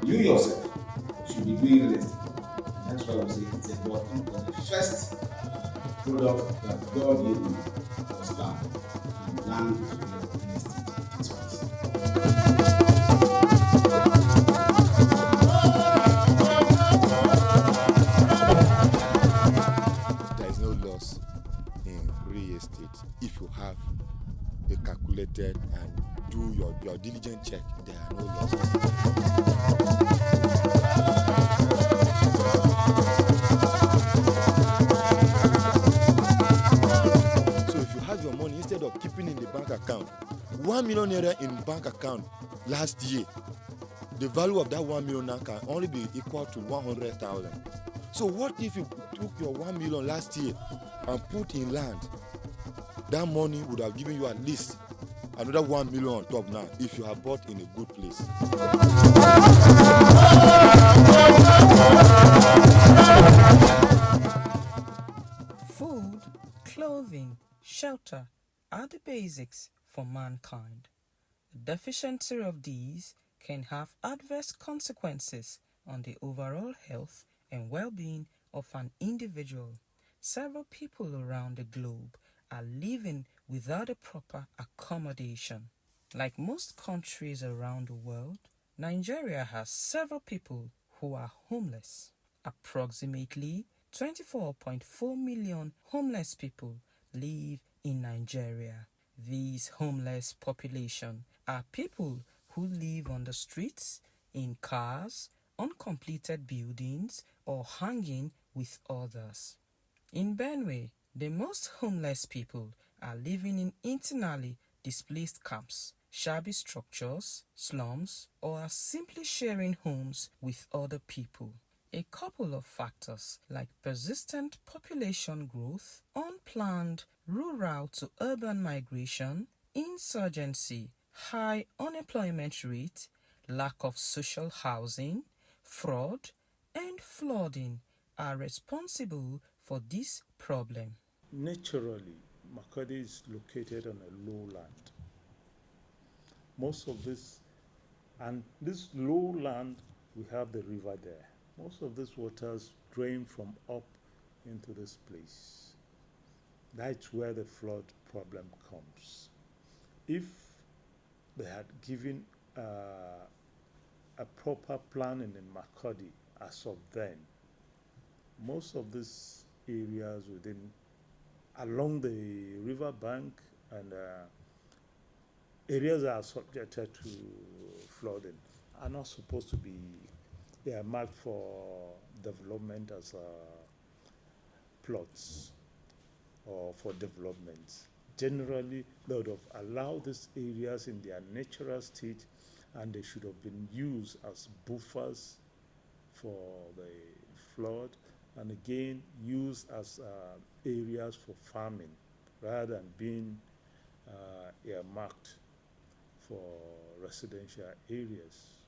You yourself should be doing real estate. That's why I'm saying it's important because the first product that God gave me was land. And land is where real estate takes place. There is no loss in real estate if you have a calculated and do your diligent check. There are no losses. So if you have your money, instead of keeping in the bank account, 1 million naira in bank account last year, the value of that 1 million naira can only be equal to 100,000. So what if you took your 1 million last year and put in land? That money would have given you at least another 1 million on top now if you have bought in a good place. Food, clothing, shelter are the basics for mankind. The deficiency of these can have adverse consequences on the overall health and well-being of an individual. Several people around the globe are living without a proper accommodation. Like most countries around the world, Nigeria has several people who are homeless. Approximately 24.4 million homeless people live in Nigeria. These homeless population are people who live on the streets, in cars, uncompleted buildings, or hanging with others. In Benue, the most homeless people are living in internally displaced camps, shabby structures, slums, or are simply sharing homes with other people. A couple of factors like persistent population growth, unplanned rural to urban migration, insurgency, high unemployment rate, lack of social housing, fraud, and flooding are responsible for this problem. Naturally, Makodi is located on a lowland. Most of this lowland, we have the river there. Most of these waters drain from up into this place. That's where the flood problem comes. If they had given a proper planning in Makodi as of then, most of these areas along the river bank and areas that are subjected to flooding are not supposed to be, they are marked for development as plots or for development. Generally, they would have allowed these areas in their natural state and they should have been used as buffers for the flood and again used as areas for farming rather than being earmarked for residential areas.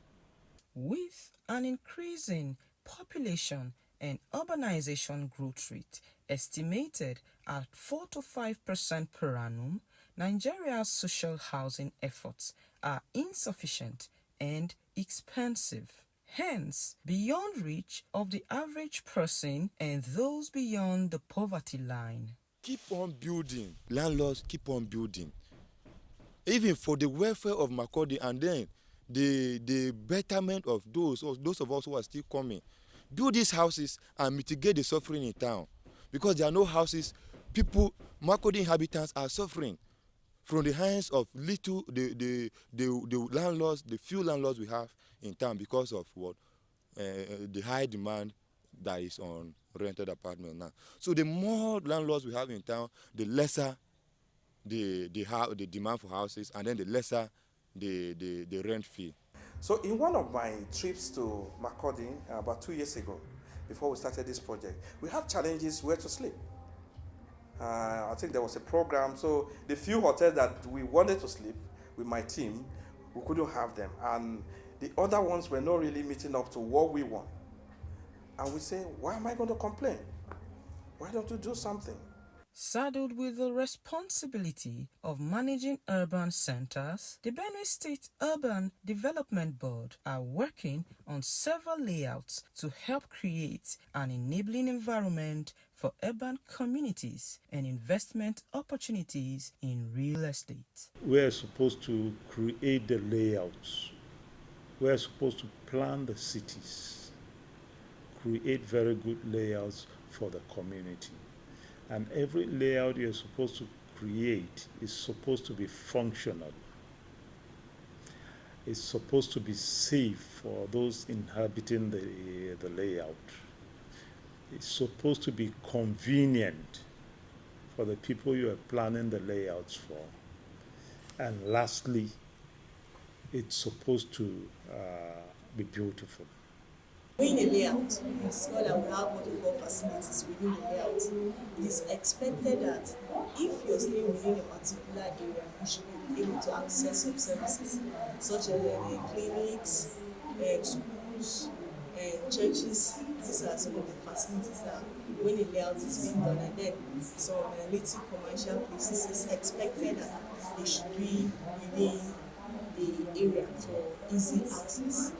With an increasing population and urbanization growth rate estimated at 4 to 5% per annum, Nigeria's social housing efforts are insufficient and expensive, hence beyond reach of the average person and those beyond the poverty line. Keep on building. Landlords keep on building. Even for the welfare of Makodi and then the betterment of those of us who are still coming. Build these houses and mitigate the suffering in town. Because there are no houses, Makodi inhabitants are suffering from the hands of the landlords, the few landlords we have in town because of the high demand that is on rented apartment now. So the more landlords we have in town, the lesser the demand for houses, and then the lesser the rent fee. So in one of my trips to Makodi about 2 years ago, before we started this project, we had challenges where to sleep. I think there was a program, so the few hotels that we wanted to sleep with my team, we couldn't have them, and the other ones were not really meeting up to what we want. And we say, why am I going to complain? Why don't you do something? Saddled with the responsibility of managing urban centers, the Benue State Urban Development Board are working on several layouts to help create an enabling environment for urban communities and investment opportunities in real estate. We're supposed to create the layouts. We're supposed to plan the cities, create very good layouts for the community. And every layout you're supposed to create is supposed to be functional. It's supposed to be safe for those inhabiting the layout. It's supposed to be convenient for the people you are planning the layouts for. And lastly, it's supposed to be beautiful. Doing a layout, we discover that we have what we call facilities within the layout. It is expected that if you're staying within a particular area, you should be able to access some services, such as clinics, schools, churches. These are some of the facilities that when a layout is being done, and then some native commercial places, it's expected that they should be within the area for easy access.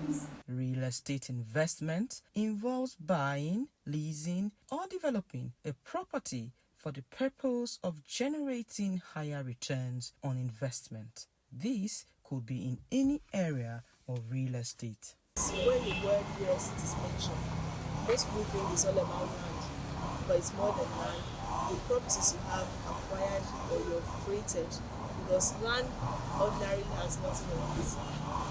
Real estate investment involves buying, leasing, or developing a property for the purpose of generating higher returns on investment. This could be in any area of real estate. When the word real estate is mentioned, most people think it's all about land, but it's more than land. The properties you have acquired or you have created, because land ordinarily has nothing on it.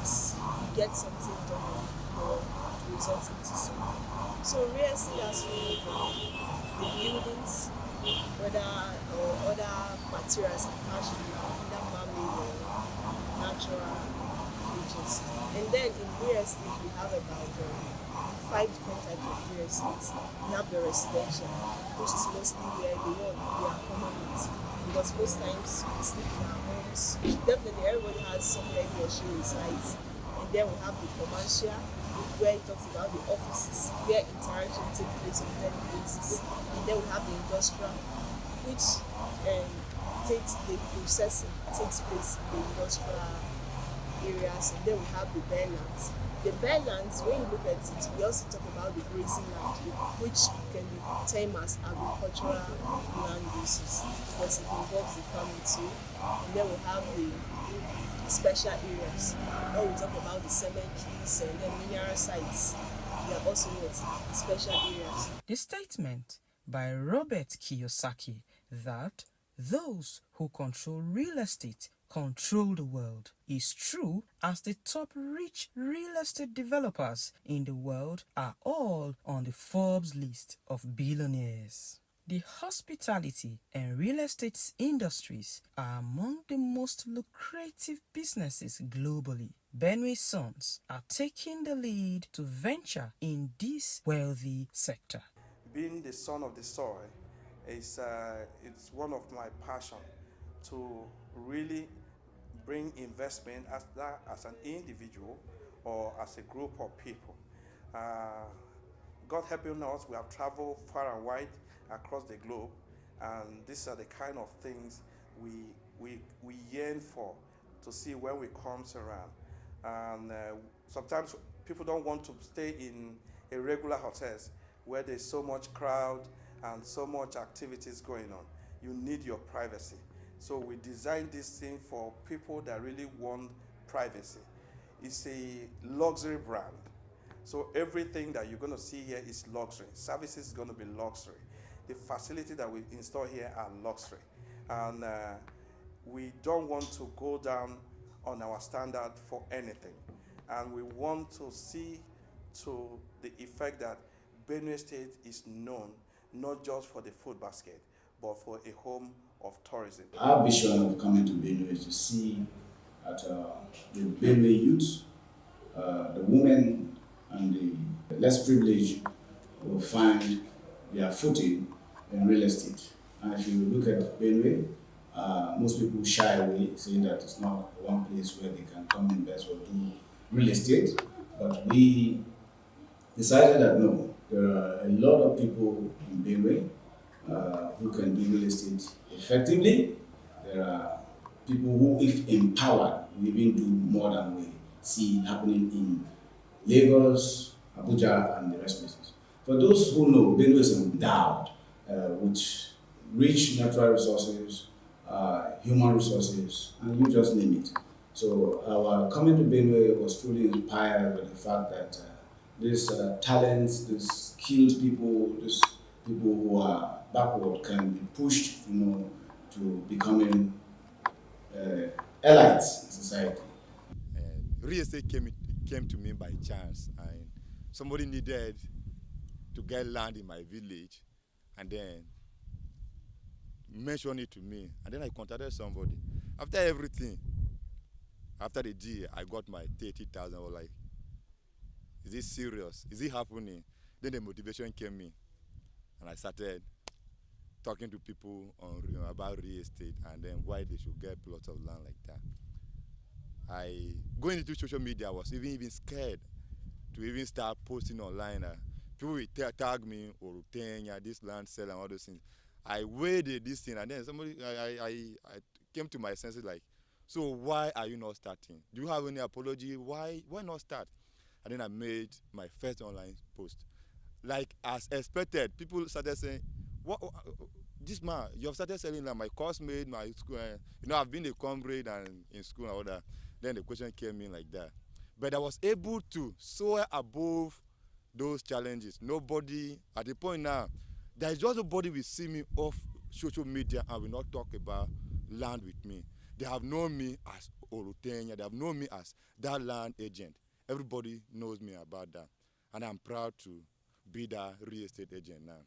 You get something done or it results into something. So real estate has to do with the buildings, whether or other materials attached to either man-made or natural features. And then in real estate we have about 5 different types of real estate. We have the residential, which is mostly where the one we are common with. Because most times we sleep in our homes. Definitely everybody has somewhere he or she resides. And then we have the commercial, where it talks about the offices, where interaction takes place on a daily basis. And then we have the industrial, which takes the processing takes place in the industrial areas. And then we have the bare lands. The bare lands, when you look at it, we also talk about the grazing land, which can be termed as agricultural land uses, because it involves the farming too. And then we have the special areas, where we talk about the cemeteries and then mineral sites. They are also what? Special areas. The statement by Robert Kiyosaki that those who control real estate control the world is true, as the top rich real estate developers in the world are all on the Forbes list of billionaires. The hospitality and real estate industries are among the most lucrative businesses globally. Benue sons are taking the lead to venture in this wealthy sector. Being the son of the soil is it's one of my passion to really bring investment as an individual or as a group of people. God helping us, we have traveled far and wide across the globe, and these are the kind of things we yearn for to see when we comes around. And sometimes people don't want to stay in a regular hotels where there's so much crowd and so much activities going on. You need your privacy. So we designed this thing for people that really want privacy. It's a luxury brand. So everything that you're going to see here is luxury. Services is going to be luxury. The facility that we install here are luxury. And we don't want to go down on our standard for anything. And we want to see to the effect that Benue State is known not just for the food basket, but for a home of tourism. Our vision of coming to Benue is to see that the Benue youth, the women, and the less privileged will find their footing in real estate. And if you look at Benue, most people shy away, saying that it's not one place where they can come invest or do real estate. But we decided that no, there are a lot of people in Benue who can do real estate effectively. There are people who, if empowered, will even do more than we see happening in Lagos, Abuja, and the rest places. For those who know, Benue is endowed with rich natural resources, human resources, and you just name it. So our coming to Benue was truly inspired by the fact that these talents, these skilled people, these people who are backward can be pushed, to becoming elites in society. And real estate came to me by chance, and somebody needed to get land in my village, and then mentioned it to me, and then I contacted somebody. After everything, after the deal, I got my 30,000. I was like, is this serious? Is it happening? Then the motivation came in, and I started talking to people about real estate and then why they should get plots of land like that. I going into social media, I was even scared to even start posting online. People will tag me or this land sell and all those things. I weighed this thing, and then I came to my senses like, so why are you not starting? Do you have any apology? Why not start? And then I made my first online post. Like as expected, people started saying, what this man, you have started selling land. My course made my school, I've been a comrade and in school and all that. Then the question came in like that. But I was able to soar above those challenges. Nobody, at the point now, there is just nobody will see me off social media and will not talk about land with me. They have known me as Orutenya. They have known me as that land agent. Everybody knows me about that. And I'm proud to be that real estate agent now.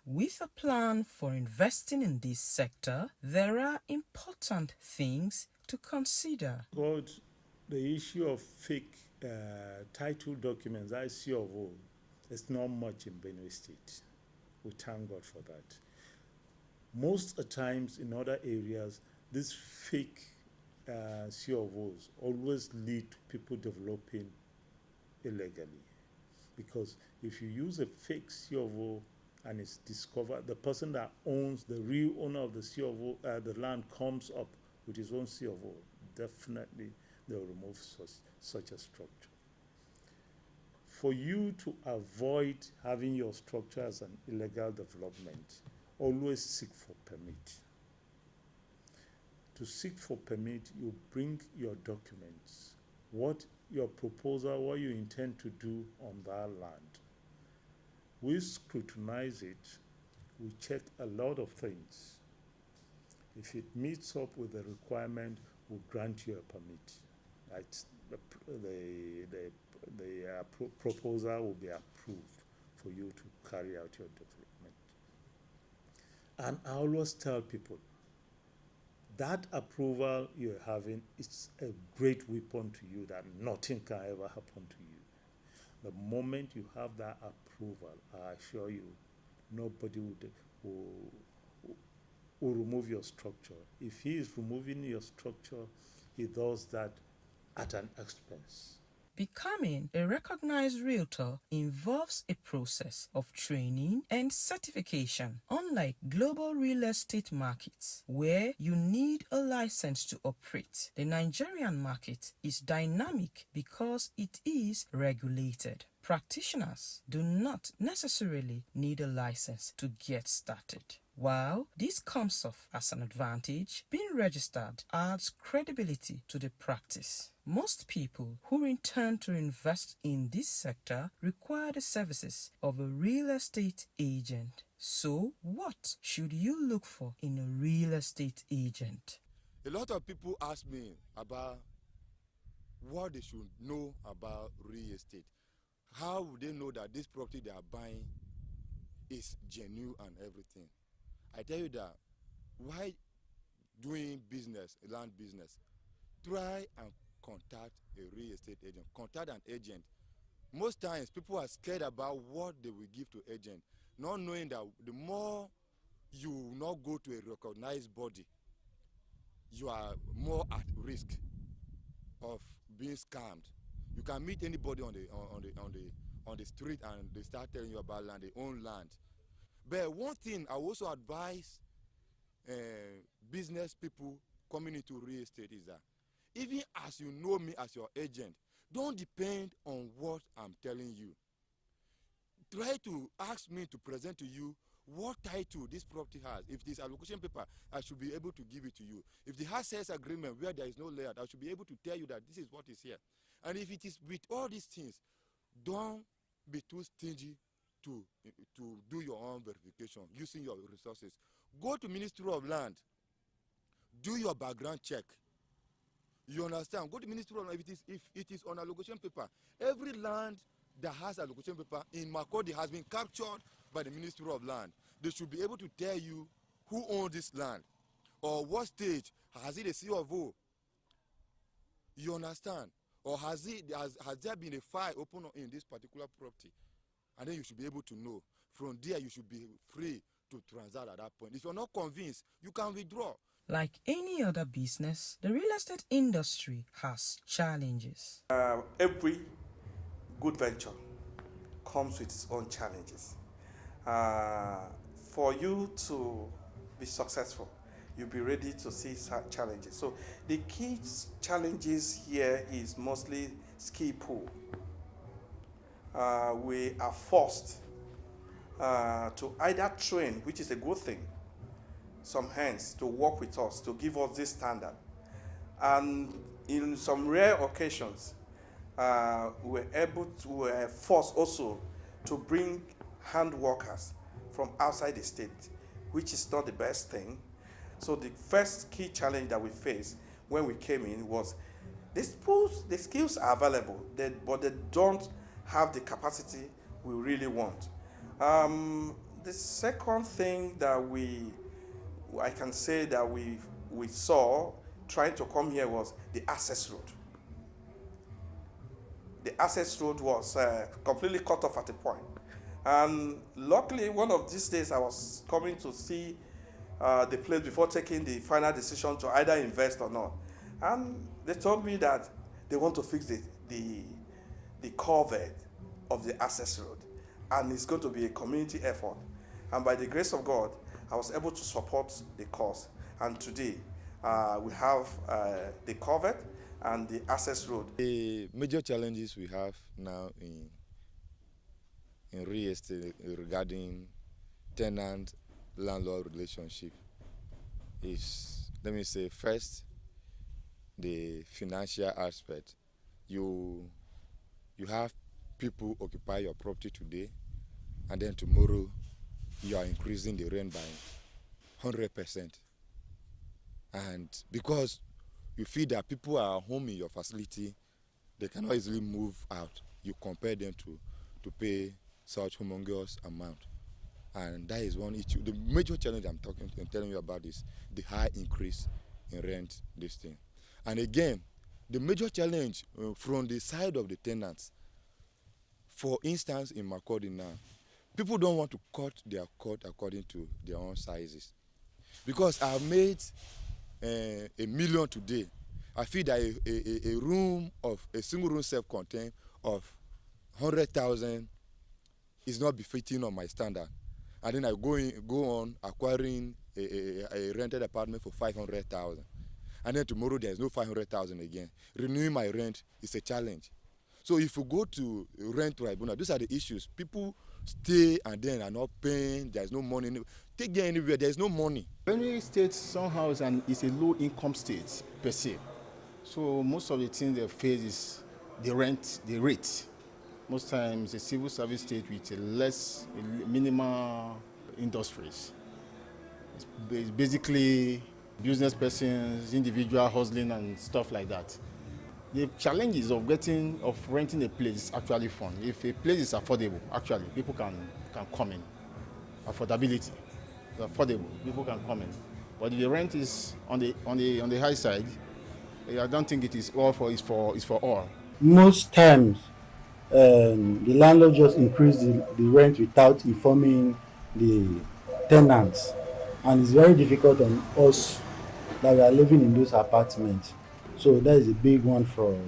With a plan for investing in this sector, there are important things to consider. God, the issue of fake title documents, I see of all, there's not much in Benue State. We thank God for that. Most of the times in other areas, these fake COOs always lead to people developing illegally. Because if you use a fake COO and it's discovered, the person that owns, the real owner of the COO, the land comes up with his own COO, definitely they'll remove such a structure. For you to avoid having your structure as an illegal development, always seek for permit. To seek for permit, you bring your documents, what your proposal, what you intend to do on that land. We scrutinize it, we check a lot of things. If it meets up with the requirement, we'll grant you a permit. Right? The proposal will be approved for you to carry out your development. And I always tell people, that approval you're having is a great weapon to you that nothing can ever happen to you. The moment you have that approval, I assure you, nobody will, will remove your structure. If he is removing your structure, he does that at an expense. Becoming a recognized realtor involves a process of training and certification. Unlike global real estate markets, where you need a license to operate, the Nigerian market is dynamic because it is regulated. Practitioners do not necessarily need a license to get started. While this comes off as an advantage, being registered adds credibility to the practice. Most people who intend to invest in this sector require the services of a real estate agent. So, what should you look for in a real estate agent? A lot of people ask me about what they should know about real estate. How would they know that this property they are buying is genuine and everything? I tell you that while doing business, land business, try and contact a real estate agent. Contact an agent. Most times people are scared about what they will give to agent, not knowing that the more you not go to a recognized body, you are more at risk of being scammed. You can meet anybody on the street and they start telling you about land, they own land. But one thing I also advise business people coming into real estate is that even as you know me as your agent, don't depend on what I'm telling you. Try to ask me to present to you what title this property has. If it is allocation paper, I should be able to give it to you. If it has sales agreement where there is no layout, I should be able to tell you that this is what is here. And if it is with all these things, don't be too stingy to do your own verification using your resources. Go to Ministry of Land, do your background check. You understand? Go to Ministry of Land. If it is on allocation paper, every land that has allocation paper in Makurdi has been captured by the Ministry of Land. They should be able to tell you who owns this land or what stage has it a C of O. You understand? Or has there been a file open in this particular property? And then you should be able to know. From there, you should be free to transact at that point. If you're not convinced, you can withdraw. Like any other business, the real estate industry has challenges. Every good venture comes with its own challenges. For you to be successful, you'll be ready to see challenges. So the key challenges here is mostly skill pool. We are forced to either train, which is a good thing, some hands to work with us, to give us this standard. And in some rare occasions, we're forced also to bring hand workers from outside the state, which is not the best thing. So the first key challenge that we faced when we came in was the skills are available, but they don't have the capacity we really want. The second thing that I can say that we saw trying to come here was the access road. The access road was completely cut off at a point. And luckily, one of these days I was coming to see the place before taking the final decision to either invest or not. And they told me that they want to fix the culvert of the access road. And it's going to be a community effort. And by the grace of God, I was able to support the cause. And today, we have the culvert and the access road. The major challenges we have now in real estate regarding tenant-landlord relationship is, let me say, first, the financial aspect. You have people occupy your property today, and then tomorrow you are increasing the rent by 100%. And because you feel that people are home in your facility, they cannot easily move out. You compare them to pay such humongous amount. And that is one issue. The major challenge I'm telling you about is the high increase in rent this thing. And again, the major challenge from the side of the tenants, for instance, in Makurdi now, people don't want to cut their cut according to their own sizes. Because I've made a million today, I feel that a room of a single room self-contained of 100,000 is not befitting on my standard, and then I go on acquiring a rented apartment for 500,000, and then tomorrow there is no 500,000 again. Renewing my rent is a challenge. So if you go to rent tribunal, these are the issues. People stay and then are not paying. There is no money. Take them anywhere. There is no money. Benue State somehow is a low-income state per se. So most of the things they face is the rent, the rate. Most times a civil service state with minimal industries. It's basically business persons, individual hustling and stuff like that. The challenges of renting a place is actually fun. If a place is affordable, actually people can come in. Affordability is affordable, people can come in. But if the rent is on the high side, I don't think it is all for all. Most times, the landlord just increase the rent without informing the tenants, and it's very difficult on us that we are living in those apartments. So that is a big one for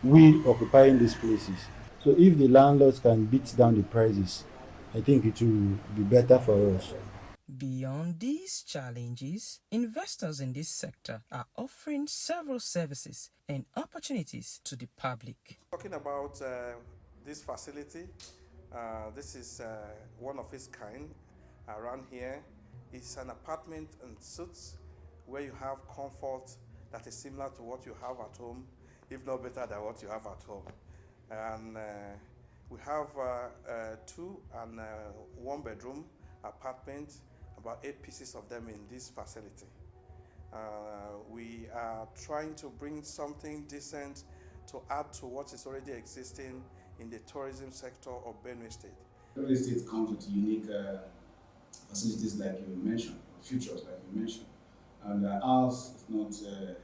we occupying these places. So if the landlords can beat down the prices, I think it will be better for us. Beyond these challenges, investors in this sector are offering several services and opportunities to the public. Talking about this facility, this is one of its kind around here. It's an apartment and suites where you have comfort that is similar to what you have at home, if not better than what you have at home. And we have 2 and 1 bedroom apartment, about 8 pieces of them in this facility. We are trying to bring something decent to add to what is already existing in the tourism sector of Benue State. Benue State comes with unique facilities like you mentioned, features like you mentioned. And ours is not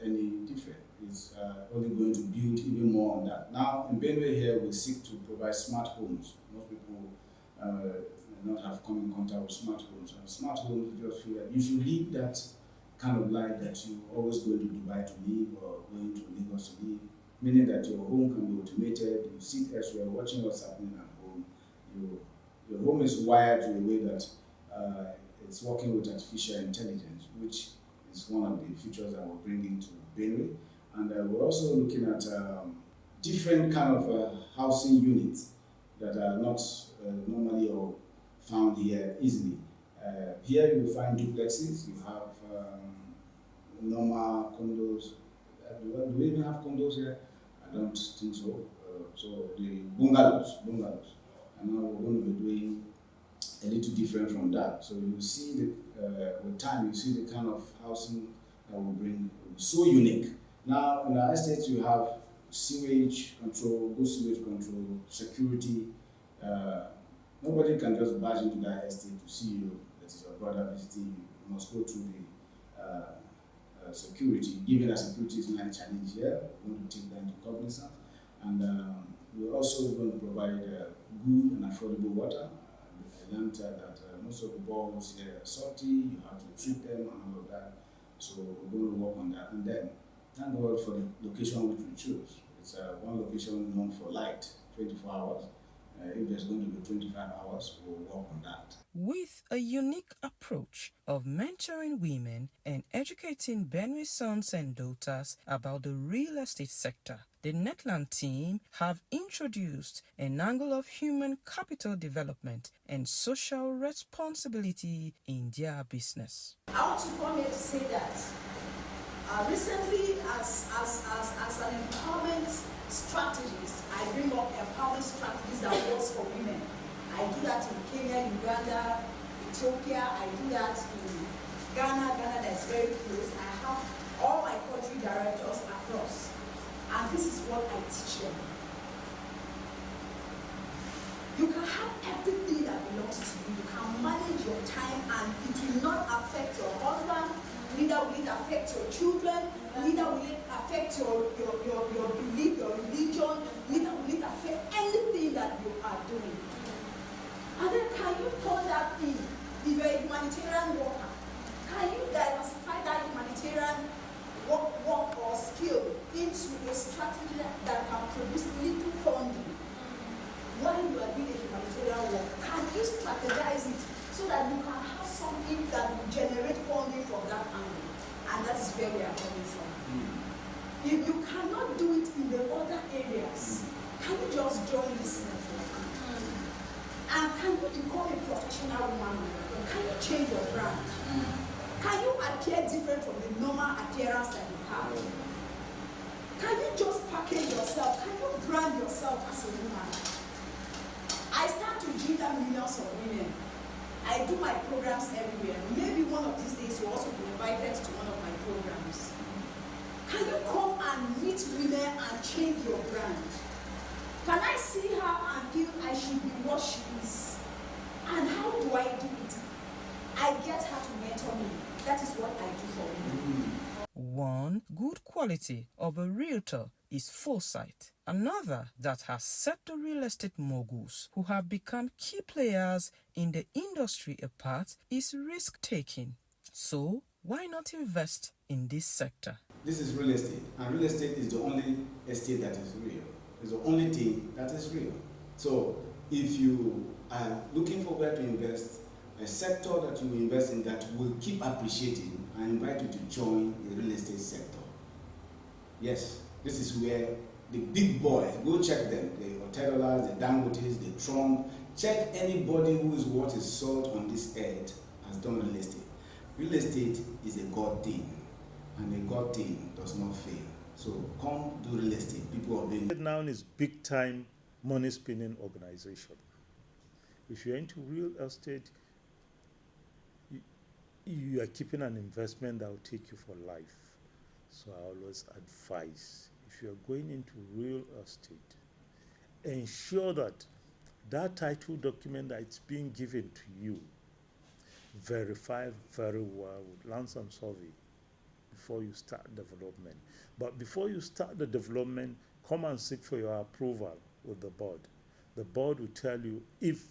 any different. It's only going to build even more on that. Now, in Benue here, we seek to provide smart homes. Most people may not have come in contact with smart homes. And smart homes, you just feel that you should live that kind of life that you always go to Dubai to live or going to Lagos to live, meaning that your home can be automated, you sit elsewhere watching what's happening at home. Your home is wired in a way that it's working with artificial intelligence, which is one of the features that we're bringing to Benue. And we're also looking at different kind of housing units that are not normally or found here easily. Here you will find duplexes, you have normal condos. Do we even have condos here? I don't think so. So the bungalows. And now we're going to be doing a little different from that. So you see with time, you see the kind of housing that will bring, so unique. Now in our estates, you have sewage control, good sewage control, security. Nobody can just barge into that estate to see you. That is your brother visiting you. You must go through the security. Given that security is not a challenge here, we're going to take that into cognizance. And we're also going to provide good and affordable water. I learned that most of the boreholes here are salty, you have to treat them and all of that. So we're going to work on that. And then, thank God for the location which we choose. It's one location known for light, 24 hours. If there's going to be 25 hours, we'll work on that. With a unique approach of mentoring women and educating Benue sons and daughters about the real estate sector, the Netland team have introduced an angle of human capital development and social responsibility in their business. I want to come here to say that recently, as an empowerment strategist, I bring up empowerment strategies that works for women. I do that in Kenya, Uganda, Ethiopia. I do that in Ghana that is very close. I have all my country directors across, and this is what I teach them. You can have everything that belongs to you. You can manage your time, and it will not affect your husband. Neither will it affect affect your children? Neither will it affect your belief, your religion. Neither will it affect anything that you are doing. And then can you turn that in? If you're a humanitarian worker, can you diversify that humanitarian work or skill into a strategy that can produce little funding while you are doing a humanitarian work? Can you strategize it so that you can have something that will generate funding from that angle? And that is where we are coming from. If you cannot do it in the other areas, can you just join this network? And can you become a professional woman? Can you change your brand? Can you appear different from the normal appearance that you have? Can you just package yourself? Can you brand yourself as a woman? I start to ginger millions of women. I do my programs everywhere. Maybe one of these days you'll also be invited to one of my programs. Can you come and meet women and change your brand? Can I see her and feel I should be what she is? And how do I do it? I get her to mentor me. That is what I do for women. One good quality of a realtor is foresight. Another that has set the real estate moguls who have become key players in the industry apart is risk-taking. So, why not invest in this sector? This is real estate, and real estate is the only estate that is real. It's the only thing that is real. So, if you are looking for where to invest, a sector that you invest in that will keep appreciating, I invite you to join the real estate sector. Yes, this is where the big boys, go check them, the Otedolas, the Dangotes, the Trump, check anybody who is worth his salt on this earth has done real estate. Real estate is a God thing, and a God thing does not fail. So come do real estate. People are being... Now is big time money spinning organization. If you're into real estate, you are keeping an investment that will take you for life. So I always advise, if you're going into real estate, ensure that that title document that it's being given to you, verify very well with Land and Survey before you start development. But before you start the development, come and seek for your approval with the board. The board will tell you if